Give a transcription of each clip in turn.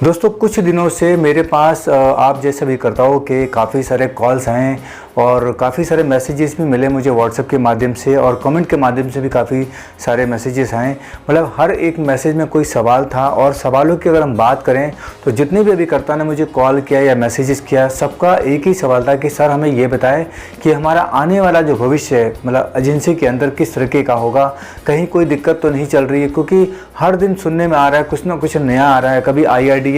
दोस्तों कुछ दिनों से मेरे पास आप जैसे भी करता हो कि काफ़ी सारे कॉल्स आए और काफ़ी सारे मैसेजेस भी मिले मुझे व्हाट्सएप के माध्यम से और कमेंट के माध्यम से भी काफ़ी सारे मैसेजेस आए। मतलब हर एक मैसेज में कोई सवाल था और सवालों की अगर हम बात करें तो जितने भी अभिकर्ता ने मुझे कॉल किया या मैसेजेस किया सबका एक ही सवाल था कि सर हमें ये बताएं कि हमारा आने वाला जो भविष्य है मतलब एजेंसी के अंदर किस तरीके का होगा, कहीं कोई दिक्कत तो नहीं चल रही है। क्योंकि हर दिन सुनने में आ रहा है कुछ ना कुछ नया आ रहा है। कभी IRDA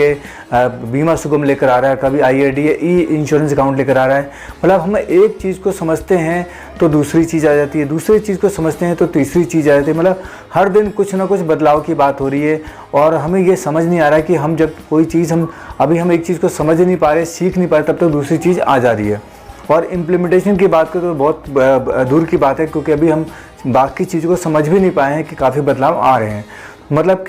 बीमा सुगम लेकर आ रहा है, कभी IRDA ई इंश्योरेंस अकाउंट लेकर आ रहा है। मतलब हम एक चीज़ को समझते हैं तो दूसरी चीज़ आ जाती है, दूसरी चीज़ को समझते हैं तो तीसरी चीज़ आ जाती है। मतलब हर दिन कुछ ना कुछ बदलाव की बात हो रही है और हमें ये समझ नहीं आ रहा है कि हम जब कोई चीज़ हम एक चीज़ को समझ नहीं पा रहे, सीख नहीं पा रहे, तब तक दूसरी चीज़ आ जा रही है। और इम्प्लीमेंटेशन की बात करें तो बहुत दूर की बात है, क्योंकि अभी हम बाकी चीज़ों को समझ भी नहीं पाए हैं कि काफ़ी बदलाव आ रहे हैं। मतलब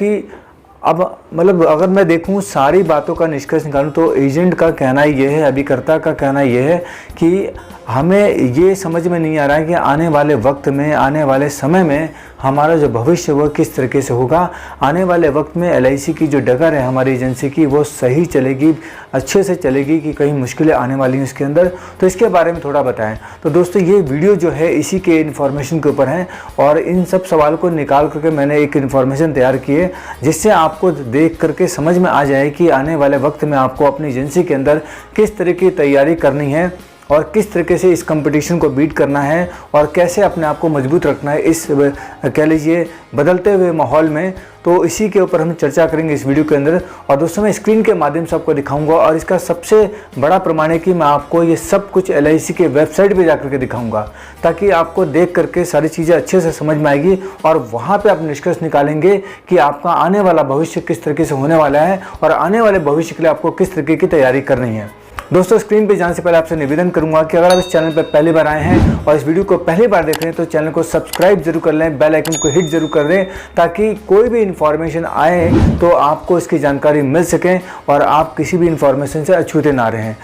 अगर मैं देखूं सारी बातों का निष्कर्ष निकालूं तो एजेंट का कहना ये है, अभिकर्ता का कहना ये है कि हमें ये समझ में नहीं आ रहा है कि आने वाले वक्त में, आने वाले समय में हमारा जो भविष्य वो किस तरीके से होगा। आने वाले वक्त में LIC की जो डगर है हमारी एजेंसी की वो सही चलेगी, अच्छे से चलेगी कि कहीं मुश्किलें आने वाली हैं इसके अंदर, तो इसके बारे में थोड़ा बताएं। तो दोस्तों ये वीडियो जो है इसी के इन्फॉर्मेशन के ऊपर है और इन सब सवाल को निकाल करके मैंने एक इन्फॉर्मेशन तैयार की है जिससे आपको देख करके समझ में आ जाए कि आने वाले वक्त में आपको अपनी एजेंसी के अंदर किस तरह की तैयारी करनी है और किस तरीके से इस कंपटीशन को बीट करना है और कैसे अपने आप को मजबूत रखना है इस कह लीजिए बदलते हुए माहौल में। तो इसी के ऊपर हम चर्चा करेंगे इस वीडियो के अंदर। और दोस्तों मैं स्क्रीन के माध्यम से आपको दिखाऊंगा और इसका सबसे बड़ा प्रमाण है कि मैं आपको ये सब कुछ LIC के वेबसाइट पे जाकर के दिखाऊंगा, ताकि आपको देख करके सारी चीज़ें अच्छे से समझ में आएगी और वहाँ पे आप निष्कर्ष निकालेंगे कि आपका आने वाला भविष्य किस तरीके से होने वाला है और आने वाले भविष्य के लिए आपको किस तरीके की तैयारी करनी है। दोस्तों स्क्रीन पे जाने से पहले आपसे निवेदन करूंगा कि अगर आप इस चैनल पर पहली बार आए हैं और इस वीडियो को पहली बार देख रहे हैं तो चैनल को सब्सक्राइब जरूर कर लें, बेल आइकन को हिट जरूर कर दें ताकि कोई भी इन्फॉर्मेशन आए तो आपको इसकी जानकारी मिल सके और आप किसी भी इन्फॉर्मेशन से अछूते ना रहें।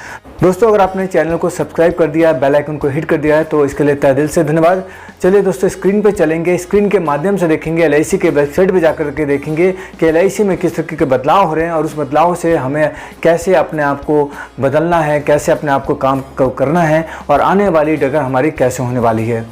दोस्तों अगर आपने चैनल को सब्सक्राइब कर दिया, बेल आइकन को हिट कर दिया है तो इसके लिए तहे दिल से धन्यवाद। चलिए दोस्तों स्क्रीन पे चलेंगे, स्क्रीन के माध्यम से देखेंगे, LIC के वेबसाइट पे जाकर के देखेंगे कि LIC में किस तरीके के बदलाव हो रहे हैं और उस बदलाव से हमें कैसे अपने आप को बदलना है, कैसे अपने आप को काम करना है और आने वाली डगर हमारी कैसे होने वाली है।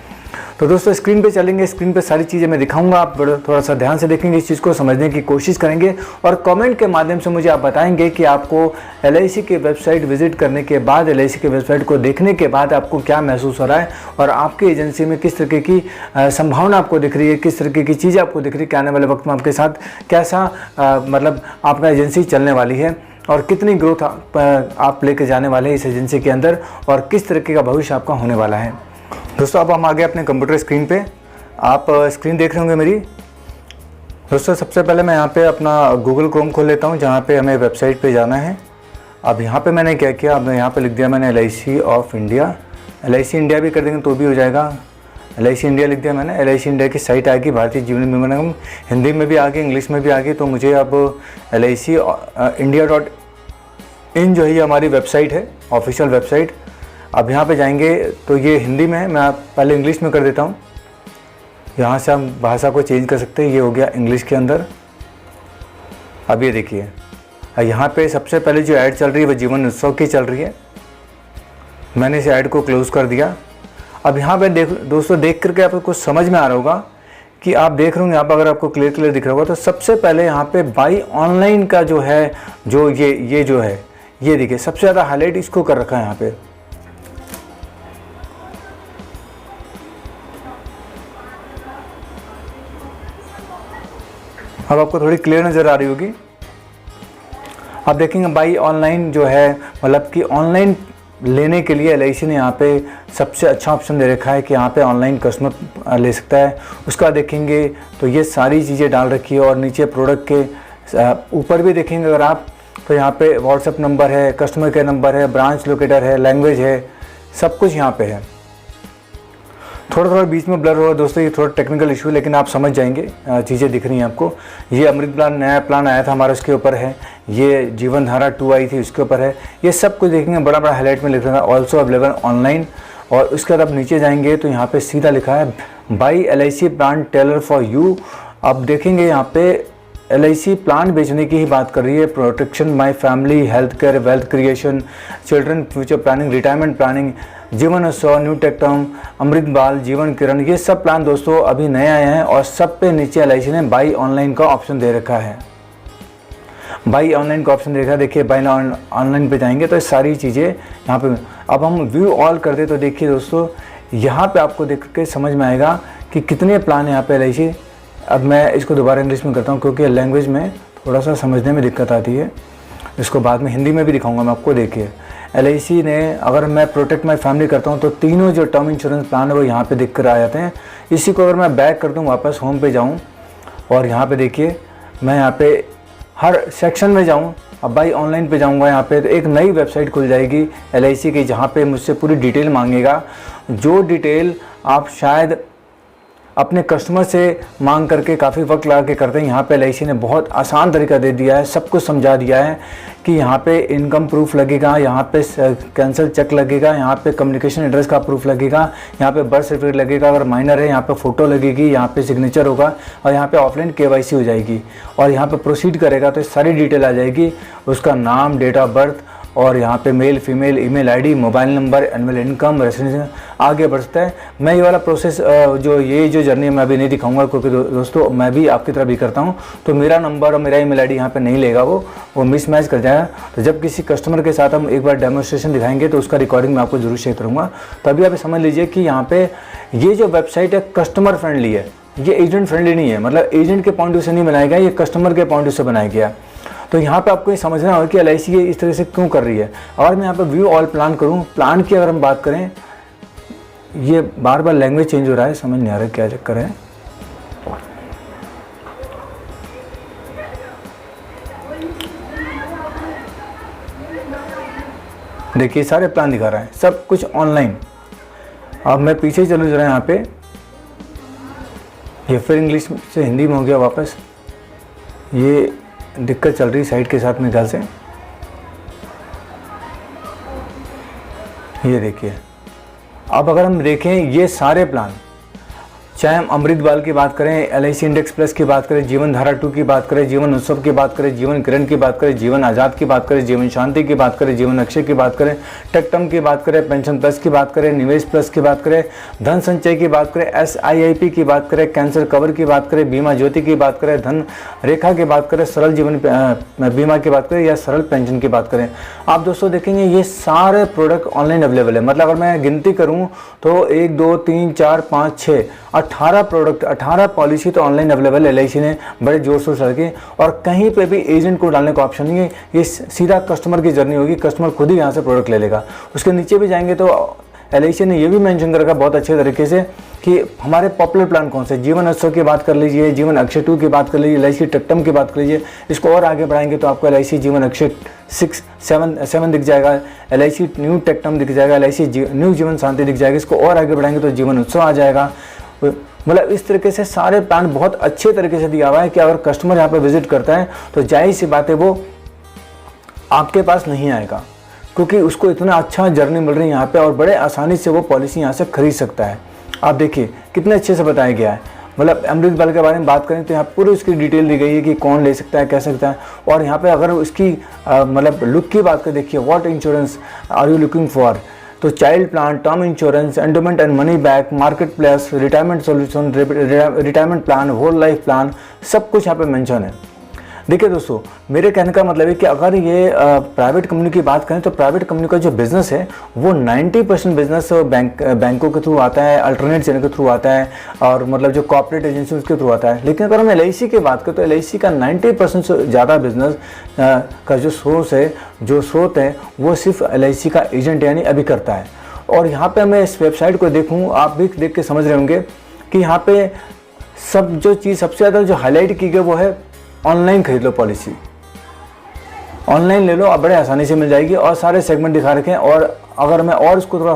तो दोस्तों स्क्रीन पे चलेंगे, स्क्रीन पे सारी चीज़ें मैं दिखाऊंगा, आप थोड़ा सा ध्यान से देखेंगे, इस चीज़ को समझने की कोशिश करेंगे और कमेंट के माध्यम से मुझे आप बताएंगे कि आपको LIC के वेबसाइट विजिट करने के बाद, LIC के वेबसाइट को देखने के बाद आपको क्या महसूस हो रहा है और आपकी एजेंसी में किस तरीके की संभावना आपको दिख रही है, किस तरीके की चीज़ें आपको दिख रही है कि आने वाले वक्त में आपके साथ कैसा मतलब आपका एजेंसी चलने वाली है और कितनी ग्रोथ आप लेके जाने वाले हैं इस एजेंसी के अंदर और किस तरीके का भविष्य आपका होने वाला है। दोस्तों अब हम आ गए अपने कंप्यूटर स्क्रीन पे, आप स्क्रीन देख रहे होंगे मेरी। दोस्तों सबसे पहले मैं यहाँ पे अपना गूगल क्रोम खोल लेता हूँ जहाँ पे हमें वेबसाइट पे जाना है। अब यहाँ पे मैंने क्या किया, अब यहाँ पे लिख दिया मैंने LIC of India, LIC India भी कर देंगे तो भी हो जाएगा। LIC इंडिया लिख दिया मैंने, LIC इंडिया की साइट आएगी, भारतीय जीवन बीमा निगम, हिंदी में भी आ गई, इंग्लिश में भी आ गई। तो मुझे अब LIC India.in जो है ये हमारी वेबसाइट है, ऑफिशियल वेबसाइट। अब यहाँ पे जाएंगे तो ये हिंदी में है, मैं पहले इंग्लिश में कर देता हूँ। यहाँ से हम भाषा को चेंज कर सकते हैं, ये हो गया इंग्लिश के अंदर। अब ये देखिए यहाँ पे सबसे पहले जो ऐड चल रही है वो जीवन उत्सव की चल रही है, मैंने इस ऐड को क्लोज कर दिया। अब यहाँ पे दोस्तों देख करके आपको कुछ समझ में आ रहा होगा कि आप देख रहे होंगे, यहाँ पर अगर आपको क्लियर दिख रहा होगा तो सबसे पहले यहाँ पे बाई ऑनलाइन का जो है, जो ये जो है ये देखिए सबसे ज़्यादा हाईलाइट इसको कर रखा है यहाँ पे। अब आपको थोड़ी क्लियर नज़र आ रही होगी। आप देखेंगे बाई ऑनलाइन जो है मतलब कि ऑनलाइन लेने के लिए LIC ने यहाँ पे सबसे अच्छा ऑप्शन दे रखा है कि यहाँ पे ऑनलाइन कस्टमर ले सकता है। उसका देखेंगे तो ये सारी चीज़ें डाल रखी है और नीचे प्रोडक्ट के ऊपर भी देखेंगे अगर आप तो यहाँ पे व्हाट्सएप नंबर है, कस्टमर केयर नंबर है, ब्रांच लोकेटर है, लैंग्वेज है, सब कुछ यहाँ पे है। थोड़ा बीच में ब्लर हो रहा है दोस्तों, ये थोड़ा टेक्निकल इशू है लेकिन आप समझ जाएंगे, चीज़ें दिख रही हैं आपको। ये अमृत प्लान नया प्लान आया था हमारा, उसके ऊपर है। ये जीवन धारा 2 आई थी, उसके ऊपर है। ये सब कुछ देखेंगे बड़ा हाईलाइट में लिख रहा है ऑल्सो अवेलेबल ऑनलाइन। और उसके बाद आप नीचे जाएंगे तो यहाँ पे सीधा लिखा है by LIC plan tailor for you. अब देखेंगे यहाँ पे LIC प्लान बेचने की ही बात कर रही है। Protection, my family, health care, wealth creation, children future planning, retirement planning, जीवन उत्सव, न्यू टेक टर्म, अमृत बाल, जीवन किरण, ये सब प्लान दोस्तों अभी नए आए हैं और सब पे नीचे LIC ने बाई ऑनलाइन का ऑप्शन दे रखा है। बाई ऑनलाइन का ऑप्शन देखा, देखिए बाई ऑनलाइन पे जाएंगे तो ये सारी चीज़ें यहाँ पे। अब हम व्यू ऑल करते तो देखिए दोस्तों, यहाँ पे आपको देख के समझ में आएगा कि कितने प्लान है यहाँ पे LIC। अब मैं इसको दोबारा इंग्लिश में करता हूँ क्योंकि लैंग्वेज में थोड़ा सा समझने में दिक्कत आती है। इसको बाद में हिंदी में भी दिखाऊंगा मैं आपको। देखिए LIC ने, अगर मैं प्रोटेक्ट माई फैमिली करता हूँ तो तीनों जो टर्म इंश्योरेंस प्लान है वो यहाँ पे दिख कर आ जाते हैं। इसी को अगर मैं बैक कर दूँ, वापस होम पे जाऊँ और यहाँ पे देखिए मैं यहाँ पे हर सेक्शन में जाऊँ, अब बाई ऑनलाइन पे जाऊँगा, यहाँ पे तो एक नई वेबसाइट खुल जाएगी LIC की, जहाँ पे मुझसे पूरी डिटेल मांगेगा। जो डिटेल आप शायद अपने कस्टमर से मांग करके काफ़ी वक्त लगा के करते हैं, यहाँ पे LIC ने बहुत आसान तरीका दे दिया है, सब कुछ समझा दिया है कि यहाँ पे इनकम प्रूफ लगेगा, यहाँ पे कैंसिल चेक लगेगा, यहाँ पे कम्युनिकेशन एड्रेस का प्रूफ लगेगा, यहाँ पे बर्थ सर्टिफिकेट लगेगा, अगर माइनर है यहाँ पे फ़ोटो लगेगी, यहाँ पे सिग्नेचर होगा और यहाँ पे ऑफलाइन KYC हो जाएगी और यहाँ पे प्रोसीड करेगा तो सारी डिटेल आ जाएगी, उसका नाम, डेट ऑफ बर्थ और यहाँ पे male, female, email ID, mobile number, annual income, residence, आगे बढ़ता है। मैं ये वाला प्रोसेस जो जर्नी मैं अभी नहीं दिखाऊंगा क्योंकि दोस्तों मैं भी आपकी तरह भी करता हूँ, तो मेरा नंबर और मेरा ईमेल ID यहाँ पे नहीं लेगा, वो मिसमैच कर जाएगा। तो जब किसी कस्टमर के साथ हम एक बार डेमोन्स्ट्रेशन दिखाएंगे तो उसका रिकॉर्डिंग मैं आपको जरूर शेयर करूँगा। तभी आप समझ लीजिए कि यहाँ पे ये जो वेबसाइट है कस्टमर फ्रेंडली है, ये एजेंट फ्रेंडली नहीं है। मतलब एजेंट के पॉइंट ऑफ व्यू से नहीं बनाया गया, ये कस्टमर के पॉइंट ऑफ व्यू से बनाया गया। तो यहाँ पे आपको ये समझना होगा कि LIC ये इस तरह से क्यों कर रही है। अगर मैं यहाँ पे व्यू ऑल प्लान करूँ, प्लान की अगर हम बात करें, ये बार बार लैंग्वेज चेंज हो रहा है, समझ नहीं आ रहा क्या चक्कर है। देखिए सारे प्लान दिखा रहा है, सब कुछ ऑनलाइन। अब मैं पीछे चलूँ जरा, यहाँ पे ये फिर इंग्लिश से हिंदी में हो गया वापस। ये दिक्कत चल रही साइट के साथ मेरे ख्याल से। ये देखिए, अब अगर हम देखें ये सारे प्लान, चाहे हम अमृत बाल की बात करें, LIC इंडेक्स प्लस की बात करें, जीवन धारा 2 की बात करें, जीवन उत्सव की बात करें, जीवन किरण की बात करें, जीवन आज़ाद की बात करें, जीवन शांति की बात करें, जीवन अक्षय की बात करें, टेक टर्म की बात करें, पेंशन प्लस की बात करें, निवेश प्लस की बात करें, धन संचय की बात करें, SIIP की बात करें, कैंसर कवर की बात करें, बीमा ज्योति की बात करें, धन रेखा की बात करें, सरल जीवन बीमा की बात करें या सरल पेंशन की बात करें, आप दोस्तों देखेंगे ये सारे प्रोडक्ट ऑनलाइन अवेलेबल है। मतलब अगर मैं गिनती करूँ तो 1 2 3 4 5 6 18 प्रोडक्ट, 18 पॉलिसी तो ऑनलाइन अवेलेबल है। LIC ने बड़े जोर शोर से रखे और कहीं पे भी एजेंट को डालने का ऑप्शन नहीं है। ये सीधा कस्टमर की जर्नी होगी, कस्टमर खुद ही यहाँ से प्रोडक्ट ले लेगा। उसके नीचे भी जाएंगे तो LIC ने ये भी मेंशन कर रखा बहुत अच्छे तरीके से कि हमारे पॉपुलर प्लान कौन से, जीवन उत्सव की बात कर लीजिए, जीवन अक्षय 2 की बात कर लीजिए, LIC टेक टर्म की बात कर लीजिए। इसको और आगे बढ़ाएंगे तो आपको LIC जीवन अक्षय 6 7 दिख जाएगा, LIC न्यू टेक टर्म दिख जाएगा, LIC न्यू जीवन शांति दिख जाएगा। इसको और आगे बढ़ाएंगे तो जीवन उत्सव आ जाएगा। मतलब इस तरीके से सारे प्लान बहुत अच्छे तरीके से दिया हुआ है कि अगर कस्टमर यहाँ पे विजिट करता है तो जाहिर सी बात है वो आपके पास नहीं आएगा, क्योंकि उसको इतना अच्छा जर्नी मिल रही है यहाँ पे और बड़े आसानी से वो पॉलिसी यहाँ से खरीद सकता है। आप देखिए कितने अच्छे से बताया गया है। मतलब अमृत बाल के बारे में बात करें तो यहाँ पूरी उसकी डिटेल दी गई है कि कौन ले सकता है, कह सकता है। और यहाँ पे अगर उसकी मतलब लुक की बात करें, देखिए what insurance are you looking for, तो child plan, term insurance, endowment and money back, marketplace, retirement solution, retirement plan, whole life plan, सब कुछ यहाँ पे मेंशन है। देखिए दोस्तों, मेरे कहने का मतलब है कि अगर ये प्राइवेट कंपनी की बात करें तो प्राइवेट कंपनी का जो बिज़नेस है वो 90% बिजनेस बैंकों के थ्रू आता है, अल्टरनेट चैनल के थ्रू आता है और मतलब जो कॉर्पोरेट एजेंसी उसके थ्रू आता है। लेकिन अगर हम LIC की बात करें तो LIC का 90% से ज़्यादा बिजनेस का जो सोर्स है, जो स्रोत है, वो सिर्फ LIC का एजेंट यानी अभी करता है। और यहाँ पर मैं इस वेबसाइट को देखूँ, आप भी देख के समझ रहे होंगे कि यहाँ पर सब जो चीज़ सबसे ज़्यादा जो हाईलाइट की गई वो है ऑनलाइन खरीद लो पॉलिसी, ऑनलाइन ले लो, अब बड़े आसानी से मिल जाएगी और सारे सेगमेंट दिखा रखे हैं। और अगर मैं और इसको थोड़ा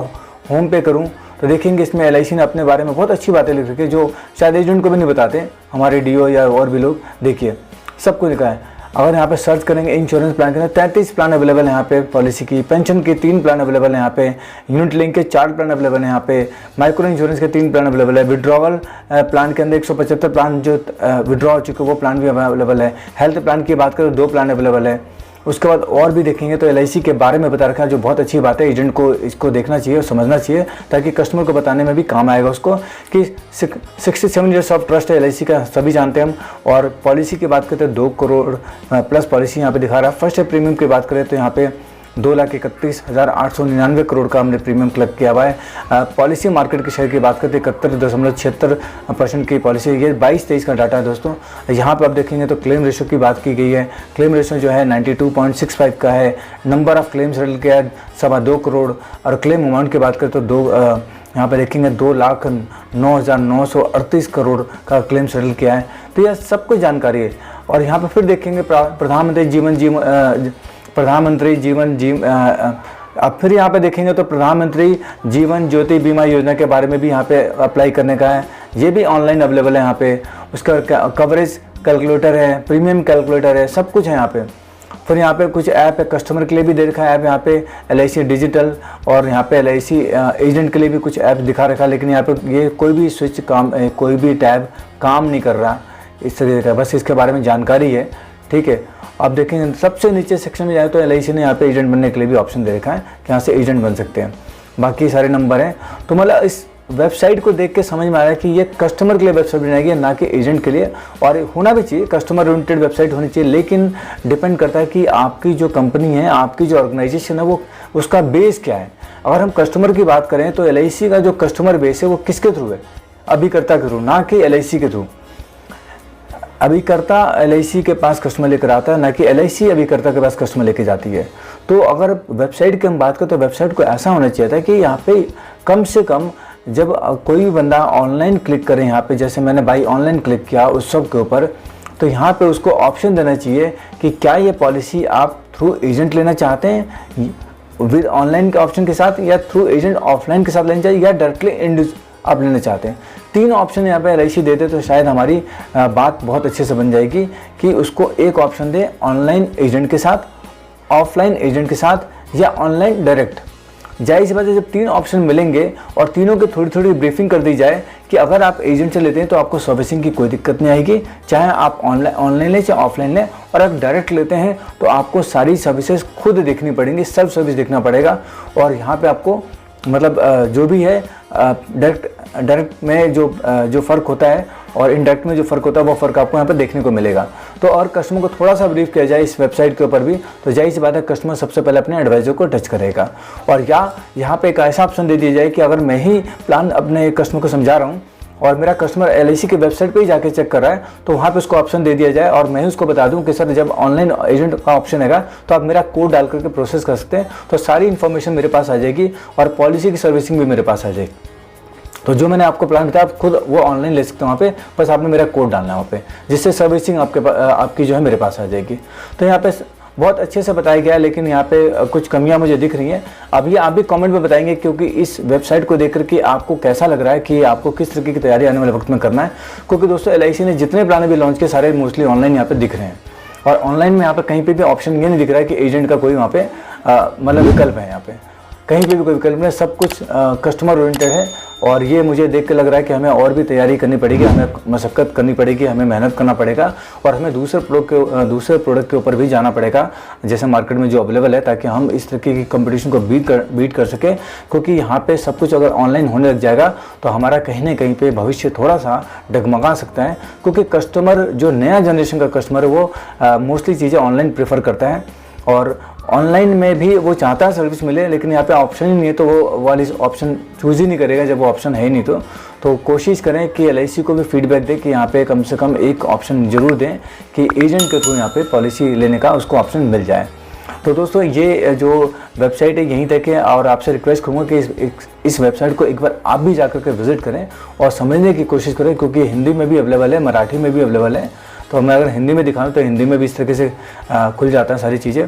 होम पे करूं तो देखेंगे इसमें LIC ने अपने बारे में बहुत अच्छी बातें लिख रखी है जो शायद एजेंट को भी नहीं बताते, हमारे DO या और भी लोग। देखिए सब कुछ लिखा है। अगर यहाँ पे सर्च करेंगे इंश्योरेंस प्लान के अंदर 33 प्लान अवेलेबल है यहाँ पे पॉलिसी की, पेंशन के 3 प्लान अवेलेबल है यहाँ पे, यूनिट लिंक के 4 प्लान अवेलेबल है यहाँ पे, माइक्रो इंश्योरेंस के 3 प्लान अवेलेबल है, विड्रॉवल प्लान के अंदर 175 प्लान जो विड्रॉ हो चुके वो प्लान भी अवेलेबल है, हेल्थ प्लान की बात करें तो 2 प्लान अवेलेबल है। उसके बाद और भी देखेंगे तो LIC के बारे में बता रखा है, जो बहुत अच्छी बात है, एजेंट को इसको देखना चाहिए और समझना चाहिए ताकि कस्टमर को बताने में भी काम आएगा उसको कि 67 ईयर्स ऑफ ट्रस्ट है LIC का, सभी जानते हैं हम। और पॉलिसी की बात करते हैं 2 करोड़ प्लस पॉलिसी यहाँ पे दिखा रहा है। फर्स्ट है प्रीमियम की बात करें तो यहाँ पे 2,31,899 करोड़ का हमने प्रीमियम कलेक्ट किया हुआ है। पॉलिसी मार्केट के शेयर की बात करते हैं 71.76% की पॉलिसी, ये 22-23 का डाटा है दोस्तों। यहाँ पे आप देखेंगे तो क्लेम रेशो की बात की गई है, क्लेम रेशो जो है 92.65 का है। नंबर ऑफ क्लेम्स सेटल किया है 2.25 करोड़। और क्लेम अमाउंट की बात करें तो यहाँ पे देखेंगे 2,09,938 करोड़ का क्लेम सेटल किया है। तो यह सब कुछ जानकारी है। और यहाँ पे फिर देखेंगे अब फिर यहाँ पे देखेंगे तो प्रधानमंत्री जीवन ज्योति बीमा योजना के बारे में भी यहाँ पे अप्लाई करने का है, ये भी ऑनलाइन अवेलेबल है यहाँ पे। उसका कवरेज कैलकुलेटर है, प्रीमियम कैलकुलेटर है, सब कुछ है यहाँ पे। फिर यहाँ पे कुछ ऐप है कस्टमर के लिए भी दे रखा है ऐप यहाँ पे LIC डिजिटल, और यहाँ पे LIC एजेंट के लिए भी कुछ ऐप दिखा रखा है, लेकिन यहाँ पे ये कोई भी स्विच कोई भी टैब काम नहीं कर रहा इस तरीके का, बस इसके बारे में जानकारी है, ठीक है। आप देखेंगे सबसे नीचे सेक्शन में जाए तो LIC ने यहाँ पे एजेंट बनने के लिए भी ऑप्शन दे रखा है कि यहाँ से एजेंट बन सकते हैं, बाकी सारे नंबर हैं। तो मतलब इस वेबसाइट को देख के समझ में आ रहा है कि ये कस्टमर के लिए वेबसाइट बनाई गई ना कि एजेंट के लिए, और होना भी चाहिए, कस्टमर ओरिएंटेड वेबसाइट होनी चाहिए। लेकिन डिपेंड करता है कि आपकी जो कंपनी है, आपकी जो ऑर्गेनाइजेशन है, वो उसका बेस क्या है। अगर हम कस्टमर की बात करें तो LIC का जो कस्टमर बेस है वो किसके थ्रू है, अभिकर्ता के थ्रू, ना कि LIC के थ्रू। अभिकर्ता LIC के पास कस्टमर लेकर आता है, ना कि LIC अभिकर्ता के पास कस्टमर लेके जाती है। तो अगर वेबसाइट की हम बात करें तो वेबसाइट को ऐसा होना चाहिए था कि यहाँ पे कम से कम जब कोई भी बंदा ऑनलाइन क्लिक करे, यहाँ पे जैसे मैंने बाई ऑनलाइन क्लिक किया उस सब के ऊपर, तो यहाँ पे उसको ऑप्शन देना चाहिए कि क्या ये पॉलिसी आप थ्रू एजेंट लेना चाहते हैं विद ऑनलाइन के ऑप्शन के साथ, या थ्रू एजेंट ऑफलाइन के साथ लेना चाहिए, या डायरेक्टली आप लेना चाहते हैं। 3 ऑप्शन यहाँ पे LIC देते तो शायद हमारी बात बहुत अच्छे से बन जाएगी कि उसको एक ऑप्शन दे ऑनलाइन एजेंट के साथ, ऑफलाइन एजेंट के साथ, या ऑनलाइन डायरेक्ट। जाहिर सी बात है जब 3 ऑप्शन मिलेंगे और तीनों की थोड़ी थोड़ी ब्रीफिंग कर दी जाए कि अगर आप एजेंट से लेते हैं तो आपको सर्विसिंग की कोई दिक्कत नहीं आएगी, चाहे आप ऑनलाइन लें चाहे ऑफलाइन लें। और अगर डायरेक्ट लेते हैं तो आपको सारी सर्विसेज खुद देखनी पड़ेंगी, सेल्फ सर्विस देखना पड़ेगा। और यहाँ पे आपको मतलब जो भी है डायरेक्ट में जो फ़र्क होता है और इनडायरेक्ट में जो फ़र्क होता है वो फ़र्क आपको यहाँ पर देखने को मिलेगा। तो और कस्टमर को थोड़ा सा ब्रीफ किया जाए इस वेबसाइट के ऊपर भी, तो जाहिर सी बात है कस्टमर सबसे पहले अपने एडवाइज़र को टच करेगा। और या यहाँ पे एक ऐसा ऑप्शन दे दिया जाए कि अगर मैं ही प्लान अपने कस्टमर को समझा रहा हूँ और मेरा कस्टमर LIC के वेबसाइट पे ही जाके चेक कर रहा है, तो वहाँ पे उसको ऑप्शन दे दिया जाए और मैं ही उसको बता दूँ कि सर जब ऑनलाइन एजेंट का ऑप्शन है तो आप मेरा कोड डाल करके प्रोसेस कर सकते हैं, तो सारी इन्फॉर्मेशन मेरे पास आ जाएगी और पॉलिसी की सर्विसिंग भी मेरे पास आ जाएगी। तो जो मैंने आपको प्लान बताया आप खुद वो ऑनलाइन ले सकते हो वहाँ पे, बस आपने मेरा कोड डालना है वहाँ पे, जिससे सर्विसिंग आपकी जो है मेरे पास आ जाएगी। तो यहाँ पे बहुत अच्छे से बताया गया है, लेकिन यहाँ पे कुछ कमियाँ मुझे दिख रही हैं। अब ये आप भी कमेंट में बताएंगे क्योंकि इस वेबसाइट को देख कर के आपको कैसा लग रहा है कि आपको किस तरीके की तैयारी आने वाले वक्त में करना है। क्योंकि दोस्तों LIC ने जितने प्लान अभी लॉन्च किए सारे मोस्टली ऑनलाइन यहाँ पे दिख रहे हैं, और ऑनलाइन में यहाँ पे कहीं पे भी ऑप्शन ये नहीं दिख रहा है कि एजेंट का कोई वहाँ पे मतलब विकल्प है। यहाँ पे कहीं पे भी कोई विकल्प नहीं, सब कुछ कस्टमर ओरिएंटेड है। और ये मुझे देख के लग रहा है कि हमें और भी तैयारी करनी पड़ेगी, हमें मशक्क़त करनी पड़ेगी, हमें मेहनत करना पड़ेगा, और हमें दूसरे प्रोडक्ट के ऊपर भी जाना पड़ेगा जैसे मार्केट में जो अवेलेबल है, ताकि हम इस तरीके की कंपटीशन को बीट कर सकें। क्योंकि यहाँ पे सब कुछ अगर ऑनलाइन होने लग जाएगा तो हमारा कहीं ना कहीं पे भविष्य थोड़ा सा डगमगा सकता है। क्योंकि कस्टमर जो नया जनरेशन का कस्टमर है वो मोस्टली चीज़ें ऑनलाइन प्रेफर करता है, और ऑनलाइन में भी वो चाहता है सर्विस मिले, लेकिन यहाँ पे ऑप्शन ही नहीं है तो वो वाली ऑप्शन चूज़ ही नहीं करेगा जब वो ऑप्शन है ही नहीं। तो कोशिश करें कि LIC को भी फीडबैक दें कि यहाँ पे कम से कम एक ऑप्शन ज़रूर दें कि एजेंट के थ्रू यहाँ पे पॉलिसी लेने का उसको ऑप्शन मिल जाए। तो दोस्तों ये जो वेबसाइट है यहीं तक है, और आपसे रिक्वेस्ट करूँगा कि इस वेबसाइट को एक बार आप भी जा करके विज़िट करें और समझने की कोशिश करें, क्योंकि हिंदी में भी अवेलेबल है, मराठी में भी अवेलेबल है। तो मैं अगर हिंदी में दिखाऊँ तो हिंदी में भी इस तरीके से खुल जाता है सारी चीज़ें।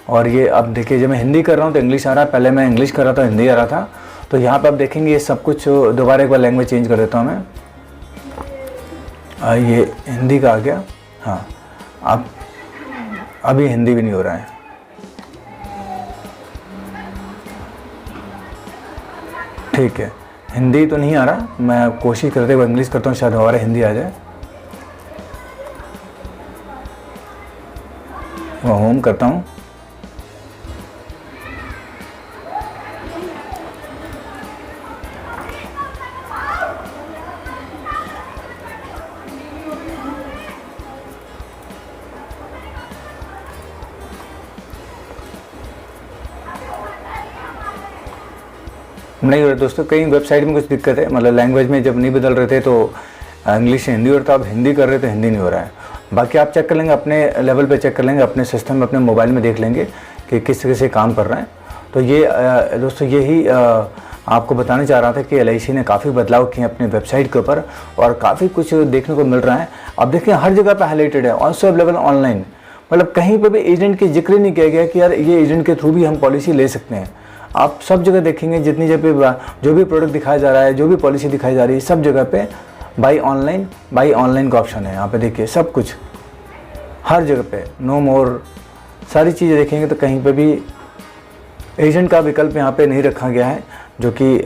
और ये अब देखिए जब मैं हिंदी कर रहा हूँ तो इंग्लिश आ रहा है, पहले मैं इंग्लिश कर रहा था हिंदी आ रहा था। तो यहाँ पे आप देखेंगे ये सब कुछ, दोबारा एक बार लैंग्वेज चेंज कर देता हूँ मैं, ये हिंदी का आ गया। हाँ, अब अभी हिंदी भी नहीं हो रहा है। ठीक है, हिंदी तो नहीं आ रहा, मैं कोशिश करते हुए इंग्लिश करता हूँ, शायद हमारा हिंदी आ जाए। मैं होम करता हूँ। नहीं हो रहा दोस्तों, कई वेबसाइट में कुछ दिक्कत है, मतलब लैंग्वेज में जब नहीं बदल रहे थे तो इंग्लिश से हिंदी हो रहा था, अब हिंदी कर रहे तो हिंदी नहीं हो रहा है। बाकी आप चेक कर लेंगे, अपने लेवल पे चेक कर लेंगे, अपने सिस्टम में, अपने मोबाइल में देख लेंगे कि किस तरह से काम कर रहे हैं। तो ये दोस्तों यही आपको बताना चाह रहा था कि LIC ने काफ़ी बदलाव किए अपने वेबसाइट के ऊपर और काफ़ी कुछ देखने को मिल रहा है। अब देखिए हर जगह पर हाईलाइटेड है, ऑल्सो अवेलेबल ऑनलाइन, मतलब कहीं पर भी एजेंट की जिक्र नहीं किया गया कि यार ये एजेंट के थ्रू भी हम पॉलिसी ले सकते हैं। आप सब जगह देखेंगे, जितनी जगह जो भी प्रोडक्ट दिखाया जा रहा है, जो भी पॉलिसी दिखाई जा रही है, सब जगह पे बाई ऑनलाइन का ऑप्शन है। यहाँ पे देखिए सब कुछ, हर जगह पे नो मोर, सारी चीज़ें देखेंगे तो कहीं पे भी एजेंट का विकल्प यहाँ पे नहीं रखा गया है, जो कि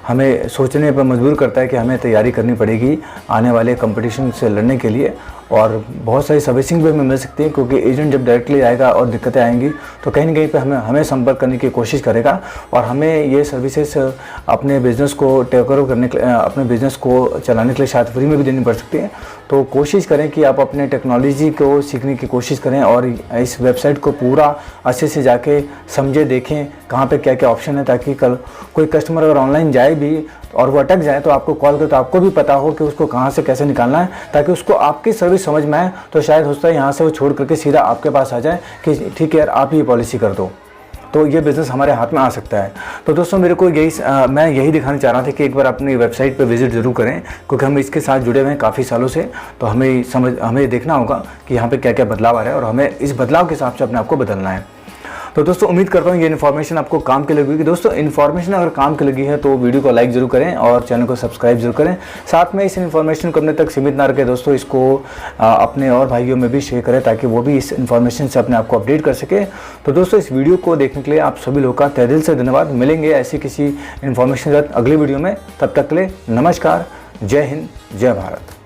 हमें सोचने पर मजबूर करता है कि हमें तैयारी करनी पड़ेगी आने वाले कंपटीशन से लड़ने के लिए। और बहुत सारी सर्विसिंग भी हमें मिल सकती है, क्योंकि एजेंट जब डायरेक्टली आएगा और दिक्कतें आएंगी तो कहीं ना कहीं पे हमें संपर्क करने की कोशिश करेगा और हमें ये सर्विसेज अपने बिज़नेस को टेक ओवर करने के लिए, अपने बिज़नेस को चलाने के लिए शायद फ्री में भी देनी पड़ सकती है। तो कोशिश करें कि आप अपने टेक्नोलॉजी को सीखने की कोशिश करें और इस वेबसाइट को पूरा अच्छे से जाके समझे, देखें कहाँ पे क्या क्या ऑप्शन है, ताकि कल कोई कस्टमर अगर ऑनलाइन जाए भी और वो अटक जाए तो आपको कॉल करे तो आपको भी पता हो कि उसको कहाँ से कैसे निकालना है, ताकि उसको आपकी सर्विस समझ में आए। तो शायद होता है यहाँ से वो छोड़ करके सीधा आपके पास आ जाए कि ठीक है यार आप ही पॉलिसी कर दो, तो ये बिज़नेस हमारे हाथ में आ सकता है। तो दोस्तों मेरे को मैं यही दिखाना चाह रहा था कि एक बार अपनी वेबसाइट पे विजिट ज़रूर करें, क्योंकि हम इसके साथ जुड़े हुए हैं काफ़ी सालों से। तो हमें देखना होगा कि यहाँ पे क्या क्या बदलाव आ रहा है और हमें इस बदलाव के हिसाब से अपने आप को बदलना है। तो दोस्तों उम्मीद करता हूँ ये इन्फॉर्मेशन आपको काम की लगी होगी। दोस्तों इन्फॉर्मेशन अगर काम की लगी है तो वीडियो को लाइक जरूर करें और चैनल को सब्सक्राइब जरूर करें। साथ में इस इन्फॉर्मेशन को अपने तक सीमित ना रखें दोस्तों, इसको अपने और भाइयों में भी शेयर करें ताकि वो भी इस इन्फॉर्मेशन से अपने आप को अपडेट कर सके। तो दोस्तों इस वीडियो को देखने के लिए आप सभी लोगों का तहे दिल से धन्यवाद। मिलेंगे ऐसी किसी इन्फॉर्मेशन के साथ अगली वीडियो में, तब तक के लिए नमस्कार, जय हिंद, जय भारत।